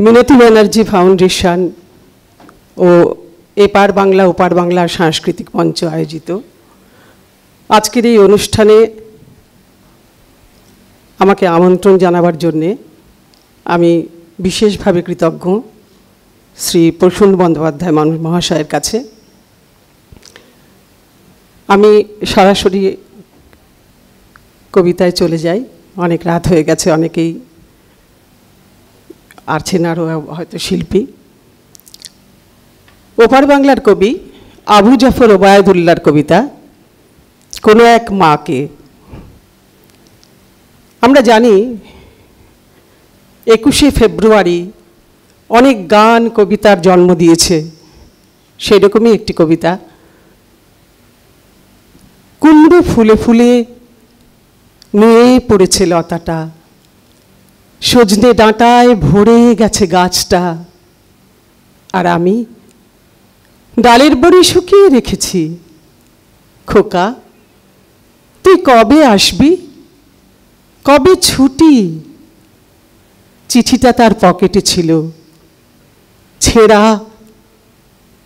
মিনতি Banerjee foundation ও এপার বাংলা ওপার বাংলার সাংস্কৃতিক মঞ্চ আয়োজিত আজকের এই অনুষ্ঠানে আমাকে আমন্ত্রণ জানাবার জন্যে আমি বিশেষভাবে কৃতজ্ঞ শ্রী প্রসূন বন্দ্যোপাধ্যায় মহাশয়ের কাছে। আমি সরাসরি কবিতায় চলে যাই, অনেক রাত হয়ে গেছে, অনেকেই আছেন আরও হয়তো শিল্পী। ওপার বাংলার কবি আবু জাফর ওবায়দুল্লাহর কবিতা কোনো এক মাকে। আমরা জানি 21শে ফেব্রুয়ারি অনেক গান কবিতার জন্ম দিয়েছে, সেই রকমই একটি কবিতা। কুমড়ো ফুলে ফুলে নুয়ে পড়েছে লতাটা, সজনে ডাঁটায় ভরে গেছে গাছটা, আর আমি ডালের বড়ি শুকিয়ে রেখেছি। খোকা, তুই কবে আসবি, কবে ছুটি? চিঠিটা তার পকেটে ছিল, ছেঁড়া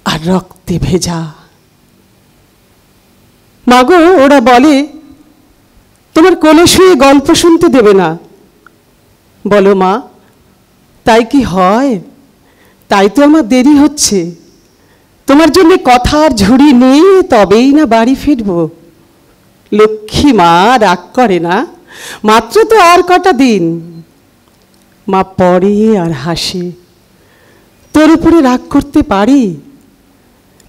আর রক্তে ভেজা। মাগো, ওরা বলে তোমার কোলে শুয়ে গল্প শুনতে দেবে না। বলো মা, তাই কি হয়? তাই তো আমার দেরি হচ্ছে। তোমার জন্য কথার ঝুড়ি নিয়ে তবেই না বাড়ি ফিরব। লক্ষ্মী মা, রাগ করে না, মাত্র তো আর কটা দিন। মা পড়ে আর হাসে। তোর উপরে রাগ করতে পারি?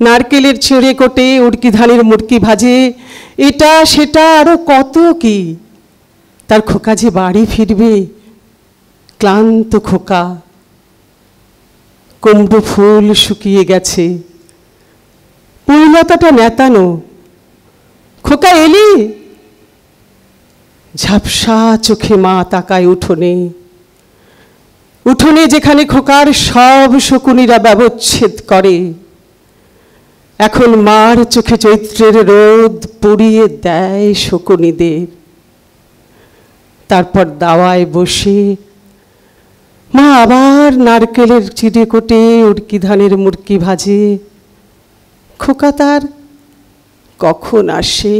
নারকেলের ছেড়ে কোটে, উড়কি ধানের মুড়কি ভাজে, এটা সেটা আরো কত কি। তার খোকা যে বাড়ি ফিরবে, ক্লান্ত খোকা। কুমড়ো ফুল শুকিয়ে গেছে, পুইলতাটা নেতানো। খোকা এলি? ঝাপসা চোখে মা তাকায় উঠোনে। উঠোনে যেখানে খোকার সব শকুনিরা ব্যবচ্ছেদ করে। এখন মার চোখে চৈত্রের রোদ পুড়িয়ে দেয় শকুনিদের। তারপর দাওয়ায় বসে মা আবার নারকেলের চিড়ে কোটে, উড়কি ধানের মুড়কি ভাজে। খোকা তার কখন আসে,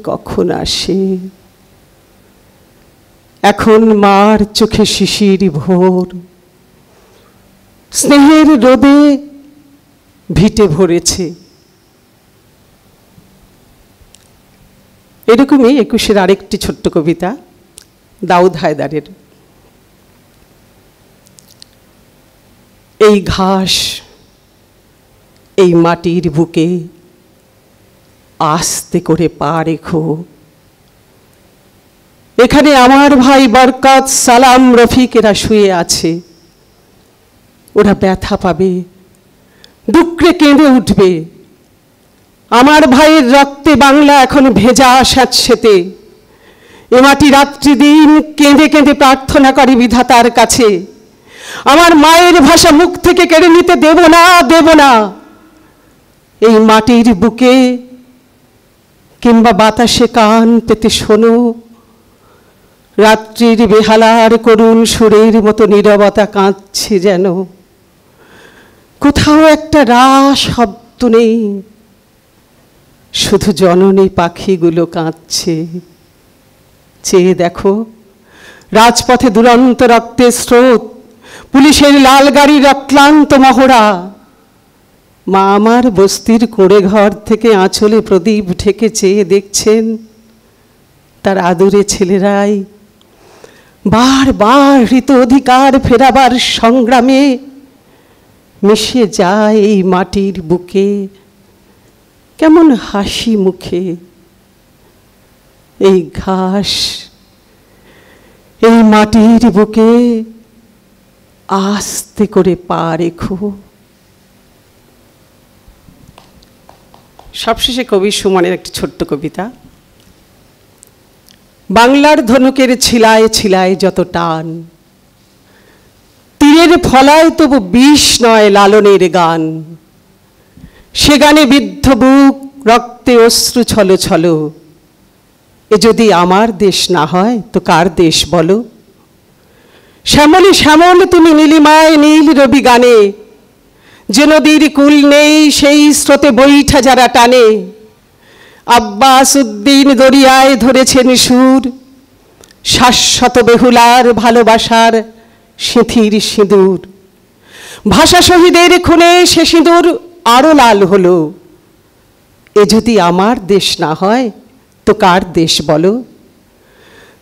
কখন আসে। এখন মার চোখে শিশির ভোর, স্নেহের রোদে ভিটে ভরেছে। এরকমই 21শের আরেকটি ছোট্ট কবিতা দাউদ হায়দারের। এই ঘাস, এই মাটির বুকে আস্তে করে পা রেখো। এখানে আমার ভাই বরকত, সালাম, রফিকেরা শুয়ে আছে। ওরা ব্যথা পাবে, দুঃখে কেঁদে উঠবে। আমার ভাইয়ের রক্তে বাংলা এখন ভেজা স্যাঁতসেঁতে। এ মাটি রাত্রি দিন কেঁদে কেঁদে প্রার্থনা করে বিধাতার কাছে, আমার মায়ের ভাষা মুখ থেকে কেড়ে নিতে দেব না, দেব না। এই মাটির বুকে কিংবা বাতাসে কান পেতে শোনো, রাত্রির বেহালার করুণ সুরের মতো নীরবতা কাঁদছে যেন। কোথাও একটা রাস শব্দ নেই, শুধু জননী পাখিগুলো কাঁদছে। চেয়ে দেখো, রাজপথে দুরন্ত রক্তের স্রোত, পুলিশের লাল গাড়ির অক্লান্ত মহড়া। মা আমার বস্তির কোড়ে ঘর থেকে আঁচলে প্রদীপ ঢেকে চেয়ে দেখছেন তার আদুরে ছেলেরাই বারবার হৃত অধিকার ফেরাবার সংগ্রামে মিশে যায় এই মাটির বুকে কেমন হাসি মুখে। এই ঘাস, এই মাটির বুকে আস্তে করে পা রেখো। সবশেষে কবি সুমনের একটি ছোট্ট কবিতা। বাংলার ধনুকের ছিলায় ছিলায় যত টান, তীরের ফলায় তবু বিষ নয় লালনের গান। সে গানে বিদ্ধ বুক, রক্তে অশ্রু ছলো ছলো। এ যদি আমার দেশ না হয় তো কার দেশ বলো? শ্যামলী শ্যামল তুমি নীলিমায় নীল রবি গানে, যে নদীর কুল নেই সেই স্রোতে বৈঠা যারা টানে। আব্বাস উদ্দিন দরিয়ায় ধরেছেন সুর, শাশ্বত বেহুলার ভালোবাসার সিঁথির সিঁদুর। ভাষা শহীদের খুনে সে সিঁদুর আরো লাল হলো। এ যদি আমার দেশ না হয় তো কার দেশ বলো?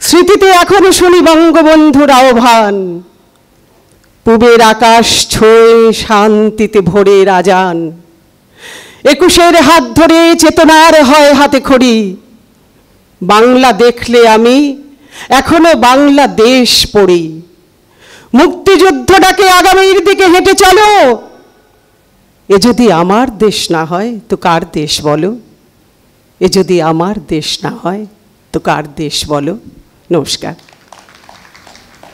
স্মৃতিতে এখনো শুনি বঙ্গবন্ধুর আহ্বান, পূবের আকাশ ছুঁয়ে শান্তিতে ভোরের আজান। 21-এর হাত ধরে চেতনার হয় হাতে খড়ি, বাংলা দেখলে আমি এখনো বাংলাদেশ পড়ি। মুক্তিযুদ্ধটাকে আগামীর দিকে হেঁটে চলো। এ যদি আমার দেশ না হয় তো কার দেশ বলো? এ যদি আমার দেশ না হয় তো কার দেশ বলো? নমস্কার।